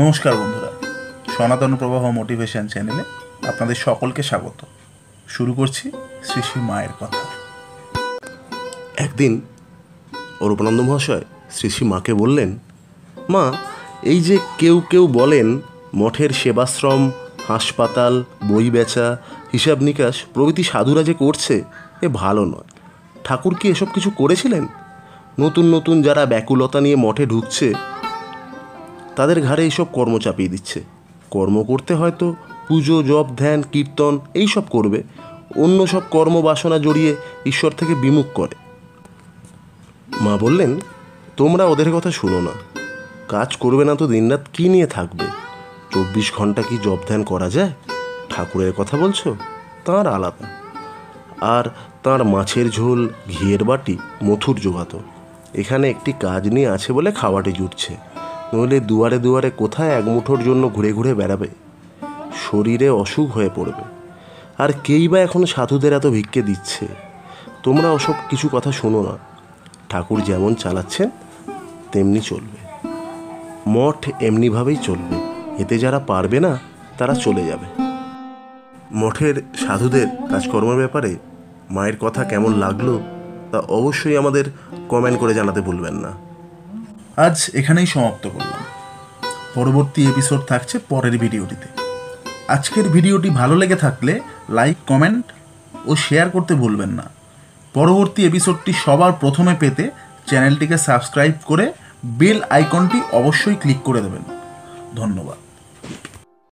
নমস্কার বন্ধুরা, সনাতন প্রবাহ মোটিভেশন চ্যানেলে আপনাদের সকলকে স্বাগত। শুরু করছি শ্রী শ্রী মায়ের কথা। একদিন অরূপানন্দ মহাশয় শ্রী শ্রী মাকে বললেন, মা, এই যে কেউ কেউ বলেন মঠের সেবাশ্রম, হাসপাতাল, বই বেচা, হিসাব নিকাশ প্রভৃতি সাধুরা যে করছে এ ভালো নয়। ঠাকুর কি এসব কিছু করেছিলেন? নতুন নতুন যারা ব্যাকুলতা নিয়ে মঠে ঢুকছে তাদের ঘাড়ে এইসব কর্ম চাপিয়ে দিচ্ছে। কর্ম করতে হয়তো পুজো, জপ, ধ্যান, কীর্তন এইসব করবে, অন্য সব কর্মবাসনা জড়িয়ে ঈশ্বর থেকে বিমুখ করে। মা বললেন, তোমরা ওদের কথা শুনো না। কাজ করবে না তো দিনরাত কী নিয়ে থাকবে? 24 ঘন্টা কি জপ ধ্যান করা যায়? ঠাকুরের কথা বলছো, তাঁর আলাদা। আর তাঁর মাছের ঝোল, ঘিয়ের বাটি, মথুর জোগাতো। এখানে একটি কাজ নিয়ে আছে বলে খাওয়াটি জুটছে, নইলে দুয়ারে দুয়ারে কোথায় এক মুঠোর জন্য ঘুরে ঘুরে বেড়াবে? শরীরে অসুখ হয়ে পড়বে। আর কেই বা এখন সাধুদের এত ভিক্ষে দিচ্ছে? তোমরা ওসব কিছু কথা শোনো না। ঠাকুর যেমন চালাচ্ছেন তেমনি চলবে। মঠ এমনিভাবেই চলবে। এতে যারা পারবে না তারা চলে যাবে। মঠের সাধুদের কাজকর্মের ব্যাপারে মায়ের কথা কেমন লাগলো তা অবশ্যই আমাদের কমেন্ট করে জানাতে ভুলবেন না। আজ এখানেই সমাপ্ত করলাম। পরবর্তী এপিসোড থাকছে পরের ভিডিওটিতে। আজকের ভিডিওটি ভালো লেগে থাকলে লাইক, কমেন্ট ও শেয়ার করতে ভুলবেন না। পরবর্তী এপিসোডটি সবার প্রথমে পেতে চ্যানেলটিকে সাবস্ক্রাইব করে বেল আইকনটি অবশ্যই ক্লিক করে দেবেন। ধন্যবাদ।